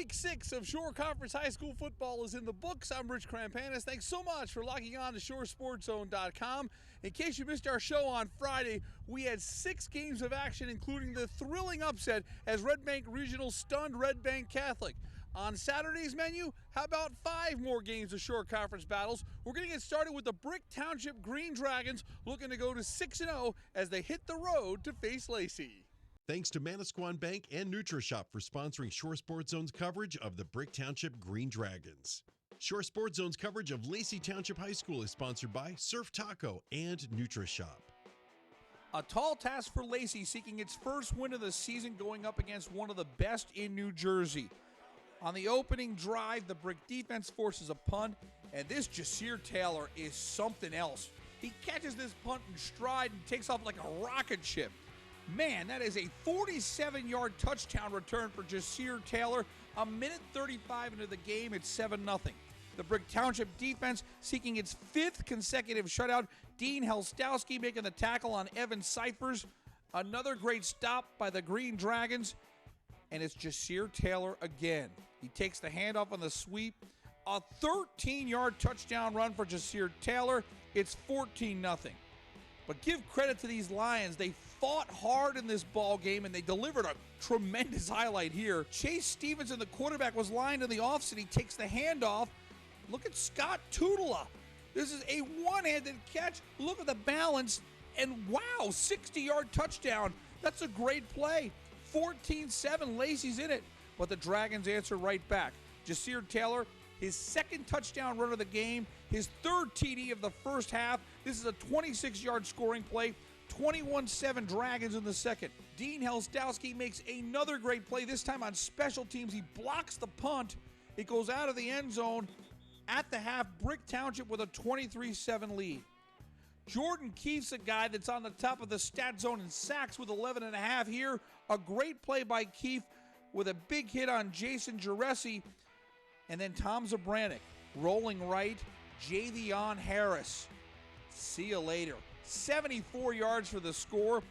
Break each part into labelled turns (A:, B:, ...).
A: Week 6 of Shore Conference High School football is in the books. I'm Rich Krampanis. Thanks so much for logging on to ShoreSportsZone.com. In case you missed our show on Friday, we had 6 games of action, including the thrilling upset as Red Bank Regional stunned Red Bank Catholic. On Saturday's menu, how about 5 more games of Shore Conference battles? We're going to get started with the Brick Township Green Dragons, looking to go to 6-0 as they hit the road to face Lacey.
B: Thanks to Manasquan Bank and NutriShop for sponsoring Shore Sports Zone's coverage of the Brick Township Green Dragons. Shore Sports Zone's coverage of Lacey Township High School is sponsored by Surf Taco and NutriShop.
A: A tall task for Lacey, seeking its first win of the season, going up against one of the best in New Jersey. On the opening drive, the Brick defense forces a punt, and this Jasir Taylor is something else. He catches this punt in stride and takes off like a rocket ship. Man, that is a 47-yard touchdown return for Jasir Taylor. A minute 35 into the game, it's 7-0. The Brick Township defense seeking its 5th consecutive shutout. Dean Helstowski making the tackle on Evan Cyphers. Another great stop by the Green Dragons. And it's Jasir Taylor again. He takes the handoff on the sweep. A 13-yard touchdown run for Jasir Taylor. It's 14-0. But give credit to these Lions. They fought hard in this ball game, and they delivered a tremendous highlight here. Chase Stevenson, the quarterback, was lined in the offset. He takes the handoff. Look at Scott Tudela. This is a one-handed catch. Look at the balance. And wow, 60-yard touchdown. That's a great play. 14-7, Lacey's in it. But the Dragons answer right back. Jasir Taylor, his 2nd touchdown run of the game, his 3rd TD of the first half. This is a 26-yard scoring play. 21-7 Dragons in the 2nd. Dean Helstowski makes another great play, this time on special teams. He blocks the punt. It goes out of the end zone. At the half, Brick Township with a 23-7 lead. Jordan Keefe's a guy that's on the top of the stat zone in sacks with 11.5 here. A great play by Keefe with a big hit on Jason Giresi. And then Tom Zabranik rolling right, Javion Harris. See you later. 74 yards for the score.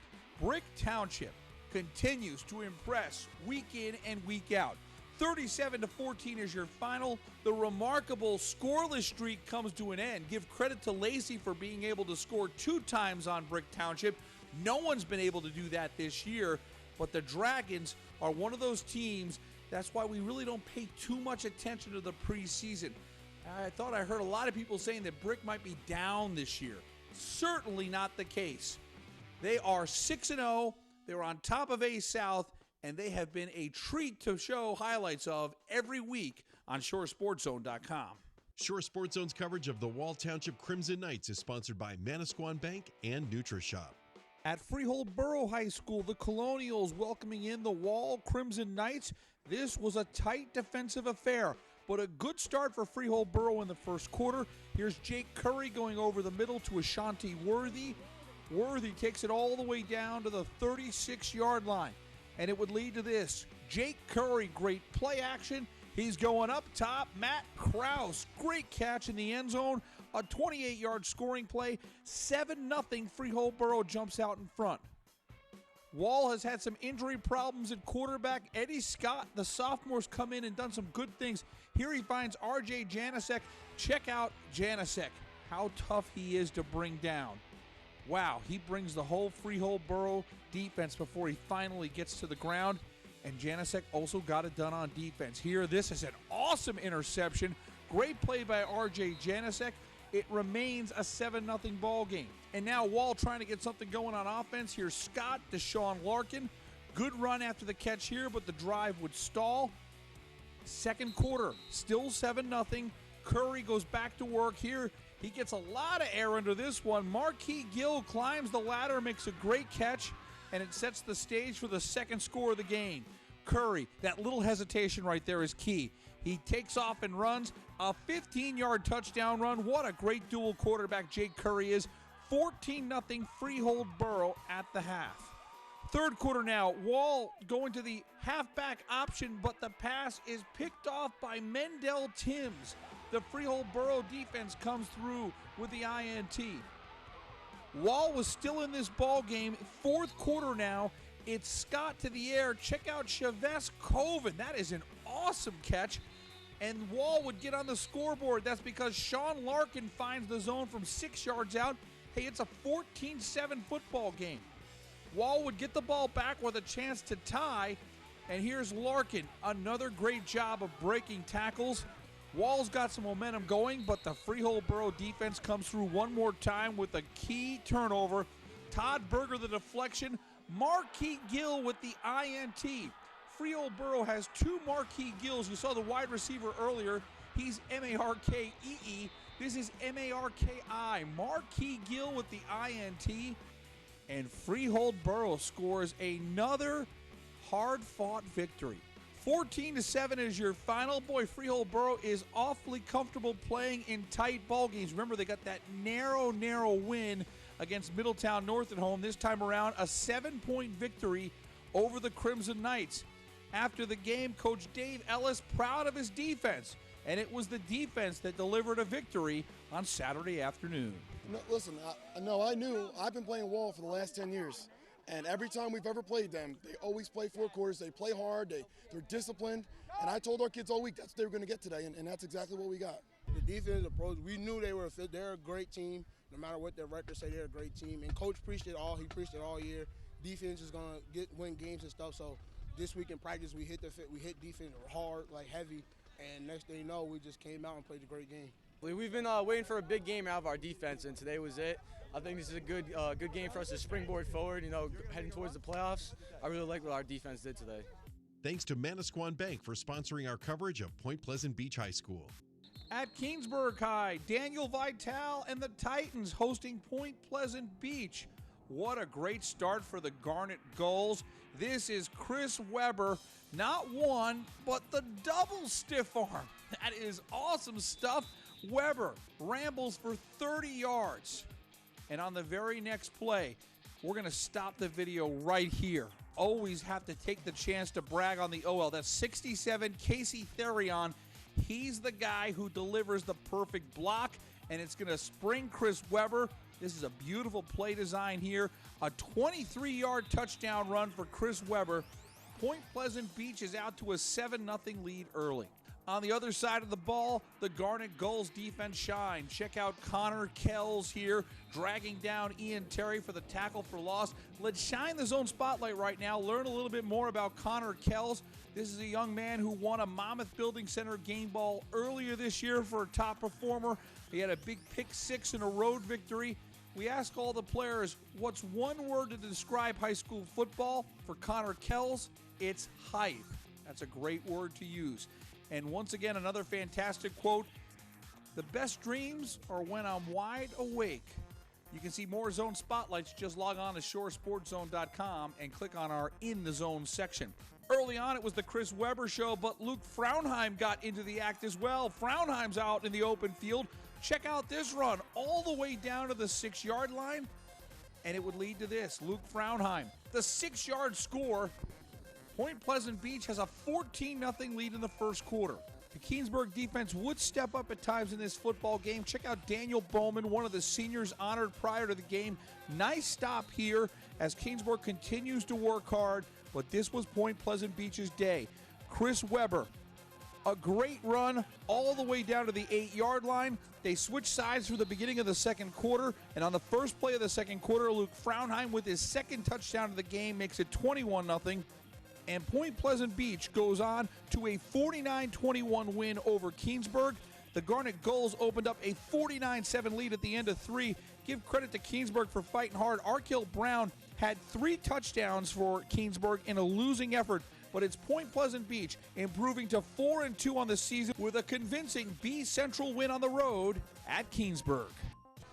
A: Brick Township continues to impress week in and week out. 37-14 is your final. The remarkable scoreless streak comes to an end. Give credit to Lacey for being able to score 2 times on Brick Township. No one's been able to do that this year, but the Dragons are one of those teams. That's why we really don't pay too much attention to the preseason. I thought I heard a lot of people saying that Brick might be down this year. Certainly not the case. They are 6-0. They're on top of A South, and they have been a treat to show highlights of every week on ShoreSportsZone.com.
B: Shore Sports Zone's coverage of the Wall Township Crimson Knights is sponsored by Manasquan Bank and NutriShop.
A: At Freehold Boro High School, the Colonials welcoming in the Wall Crimson Knights. This was a tight defensive affair, but a good start for Freehold Boro in the first quarter. Here's Jake Curry going over the middle to Ashanti Worthy. Worthy takes it all the way down to the 36-yard line, and it would lead to this. Jake Curry, great play action. He's going up top. Matt Krause, great catch in the end zone. A 28-yard scoring play. 7-0 Freehold Boro jumps out in front. Wall has had some injury problems at quarterback. Eddie Scott, the sophomore's come in and done some good things. Here he finds R.J. Janasek. Check out Janasek, how tough he is to bring down. Wow, he brings the whole Freehold Boro defense before he finally gets to the ground. And Janasek also got it done on defense. Here, this is an awesome interception. Great play by R.J. Janasek. It remains a 7-0 ball game. And now Wall trying to get something going on offense. Here's Scott, Deshaun Larkin. Good run after the catch here, but the drive would stall. 2nd quarter, still 7-0. Curry goes back to work here. He gets a lot of air under this one. Marquis Gill climbs the ladder, makes a great catch, and it sets the stage for the 2nd score of the game. Curry, that little hesitation right there is key. He takes off and runs a 15-yard touchdown run. What a great dual quarterback Jake Curry is. 14-0 Freehold Boro at the half. 3rd quarter now, Wall going to the halfback option, but the pass is picked off by Mendel Timms. The Freehold Boro defense comes through with the INT. Wall was still in this ball game. 4th quarter now, It's Scott to the air. Check out Chavez Coven. That is an awesome catch. And Wall would get on the scoreboard. That's because Sean Larkin finds the zone from 6 yards out. Hey, it's a 14-7 football game. Wall would get the ball back with a chance to tie. And here's Larkin. Another great job of breaking tackles. Wall's got some momentum going, but the Freehold Boro defense comes through one more time with a key turnover. Todd Berger the deflection. Marquis Gill with the INT. Freehold Boro has 2 Marquis Gills. You saw the wide receiver earlier. He's M-A-R-K-E-E. This is M-A-R-K-I. Marquis Gill with the INT. And Freehold Boro scores another hard-fought victory. 14-7 is your final. Boy, Freehold Boro is awfully comfortable playing in tight ball games. Remember, they got that narrow win against Middletown North at home. This time around, a 7-point victory over the Crimson Knights. After the game, Coach Dave Ellis proud of his defense, and it was the defense that delivered a victory on Saturday afternoon.
C: No, listen, I knew I've been playing Wall for the last 10 years, and every time we've ever played them, they always play 4 quarters. They play hard. They're disciplined, and I told our kids all week that's what they were going to get today, and that's exactly what we got.
D: The defense approach, we knew they were a fit. They're a great team. No matter what their records say, they're a great team. And Coach preached it all. He preached it all year. Defense is going to win games and stuff. So this week in practice, we hit defense hard, like heavy. And next thing you know, we just came out and played a great game.
E: We've been waiting for a big game out of our defense, and today was it. I think this is a good game for us to springboard forward, heading towards the playoffs. I really like what our defense did today.
B: Thanks to Manasquan Bank for sponsoring our coverage of Point Pleasant Beach High School.
A: At Keansburg High, Daniel Vitale and the Titans hosting Point Pleasant Beach. What a great start for the Garnet Gulls. This is Chris Weber, not one, but the double stiff arm. That is awesome stuff. Weber rambles for 30 yards. And on the very next play, we're going to stop the video right here. Always have to take the chance to brag on the OL. That's 67 Casey Therion. He's the guy who delivers the perfect block, and it's going to spring Chris Weber. This is a beautiful play design here. A 23-yard touchdown run for Chris Weber. Point Pleasant Beach is out to a 7-0 lead early. On the other side of the ball, the Garnet Gulls defense shine. Check out Connor Kells here, dragging down Ian Terry for the tackle for loss. Let's shine the zone spotlight right now. Learn a little bit more about Connor Kells. This is a young man who won a Monmouth Building Center game ball earlier this year for a top performer. He had a big pick 6 in a road victory. We ask all the players, what's one word to describe high school football? For Connor Kells, it's hype. That's a great word to use. And once again, another fantastic quote. The best dreams are when I'm wide awake. You can see more zone spotlights. Just log on to shoresportszone.com and click on our In the Zone section. Early on, it was the Chris Weber show, but Luke Fraunheim got into the act as well. Fraunheim's out in the open field. Check out this run all the way down to the 6-yard line, and it would lead to this. Luke Fraunheim, the 6-yard score. Point Pleasant Beach has a 14-0 lead in the first quarter. The Keansburg defense would step up at times in this football game. Check out Daniel Bowman, one of the seniors honored prior to the game. Nice stop here as Keansburg continues to work hard, but this was Point Pleasant Beach's day. Chris Weber, a great run all the way down to the 8-yard line. They switched sides for the beginning of the second quarter, and on the first play of the second quarter, Luke Fraunheim with his second touchdown of the game makes it 21-0. And Point Pleasant Beach goes on to a 49-21 win over Keansburg. The Garnet Gulls opened up a 49-7 lead at the end of 3. Give credit to Keansburg for fighting hard. Arkell Brown had 3 touchdowns for Keansburg in a losing effort, but it's Point Pleasant Beach improving to 4-2 on the season with a convincing B Central win on the road at Keansburg.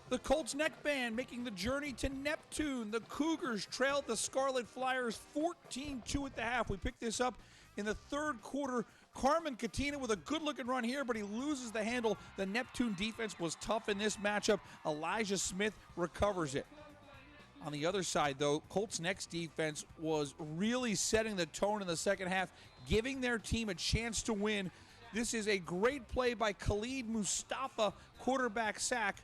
A: The Colts neck band making the journey to Neptune. The Cougars trailed the Scarlet Flyers 14-2 at the half. We picked this up in the third quarter. Carmen Katina with a good-looking run here, but he loses the handle. The Neptune defense was tough in this matchup. Elijah Smith recovers it. On the other side, though, Colts' next defense was really setting the tone in the second half, giving their team a chance to win. This is a great play by Khalid Mustafa, quarterback sack.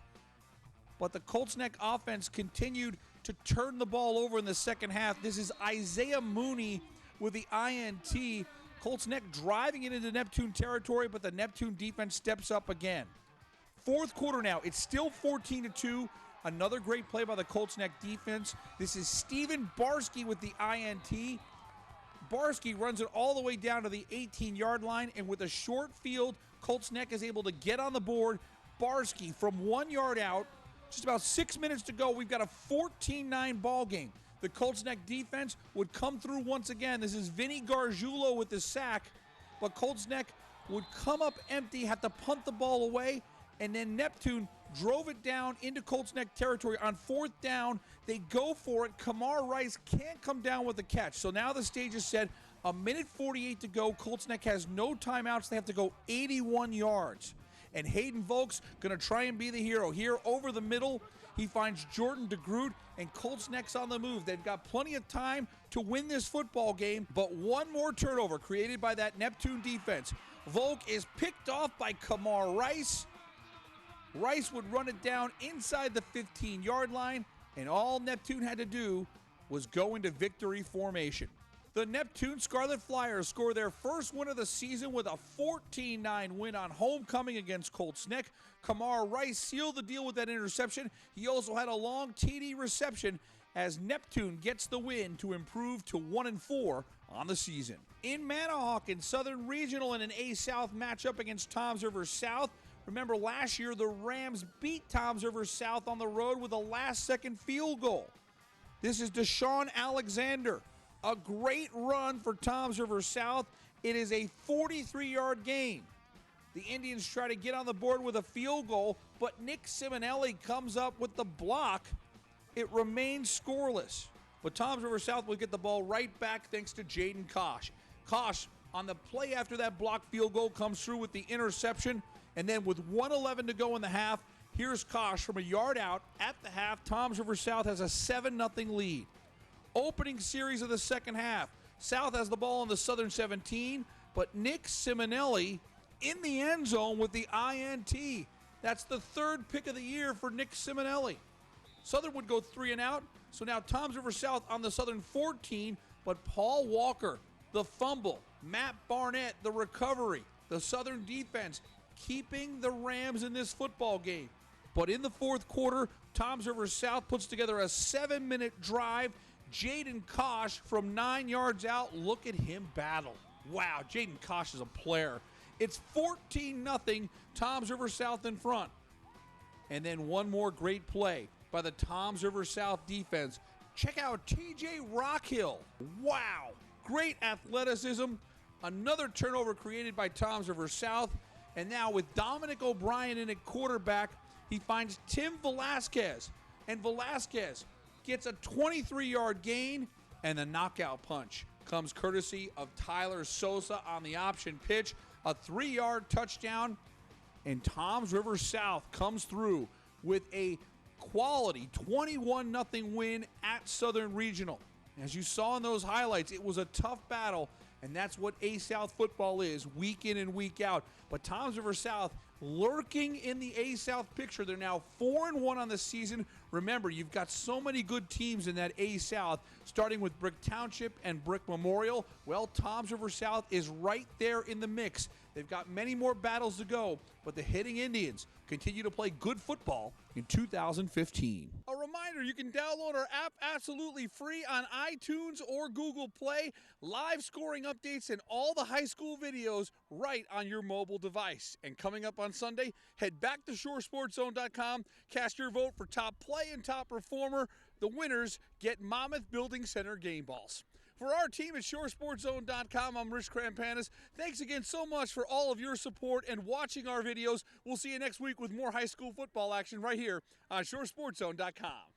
A: But the Colts Neck offense continued to turn the ball over in the second half. This is Isaiah Mooney with the INT. Colts Neck driving it into Neptune territory, but the Neptune defense steps up again. Fourth quarter now, it's still 14-2. Another great play by the Colts Neck defense. This is Steven Barsky with the INT. Barsky runs it all the way down to the 18-yard line, and with a short field, Colts Neck is able to get on the board. Barsky from 1 yard out, just about 6 minutes to go. We've got a 14-9 ball game. The Colts Neck defense would come through once again. This is Vinny Gargiulo with the sack, but Colts Neck would come up empty, have to punt the ball away, and then Neptune drove it down into Colts Neck territory. On fourth down, they go for it. Kamar Rice can't come down with the catch. So now the stage is set. A minute 48 to go. Colts Neck has no timeouts. They have to go 81 yards. And Hayden Volk's going to try and be the hero. Here over the middle, he finds Jordan DeGroot, and Colts Neck's on the move. They've got plenty of time to win this football game, but one more turnover created by that Neptune defense. Volk is picked off by Kamar Rice. Rice would run it down inside the 15-yard line, and all Neptune had to do was go into victory formation. The Neptune Scarlet Flyers score their first win of the season with a 14-9 win on homecoming against Colts Neck. Kamar Rice sealed the deal with that interception. He also had a long TD reception as Neptune gets the win to improve to 1-4 on the season. In Manahawk in Southern Regional in an A-South matchup against Toms River South. Remember last year the Rams beat Toms River South on the road with a last-second field goal. This is Deshaun Alexander. A great run for Toms River South. It is a 43-yard gain. The Indians try to get on the board with a field goal, but Nick Simonelli comes up with the block. It remains scoreless. But Toms River South will get the ball right back thanks to Jaden Kosh. Kosh, on the play after that blocked field goal, comes through with the interception. And then with 1:11 to go in the half, here's Kosh from a yard out at the half. Toms River South has a 7-0 lead. Opening series of the second half. South has the ball on the Southern 17, but Nick Simonelli in the end zone with the INT. That's the third pick of the year for Nick Simonelli. Southern would go 3 and out, so now Toms River South on the Southern 14, but Paul Walker, the fumble, Matt Barnett, the recovery, the Southern defense, keeping the Rams in this football game. But in the fourth quarter, Toms River South puts together a 7-minute drive. Jaden Kosh from 9 yards out. Look at him battle. Wow, Jaden Kosh is a player. It's 14-0, Toms River South in front. And then one more great play by the Toms River South defense. Check out TJ Rockhill. Wow, great athleticism. Another turnover created by Toms River South. And now with Dominic O'Brien in at quarterback, he finds Tim Velasquez. And Velasquez gets a 23-yard gain, and the knockout punch comes courtesy of Tyler Sosa on the option pitch. A 3-yard touchdown, and Toms River South comes through with a quality 21-0 win at Southern Regional. As you saw in those highlights, it was a tough battle, and that's what A-South football is, week in and week out. But Toms River South lurking in the A-South picture. They're now 4-1 on the season. Remember, you've got so many good teams in that A-South, starting with Brick Township and Brick Memorial. Well, Toms River South is right there in the mix. They've got many more battles to go, but the Hitting Indians continue to play good football in 2015. A reminder, you can download our app absolutely free on iTunes or Google Play. Live scoring updates and all the high school videos right on your mobile device. And coming up on Sunday, head back to ShoreSportsZone.com. Cast your vote for top play and top performer. The winners get Monmouth Building Center game balls. For our team at ShoreSportsZone.com, I'm Rich Krampanis. Thanks again so much for all of your support and watching our videos. We'll see you next week with more high school football action right here on ShoreSportsZone.com.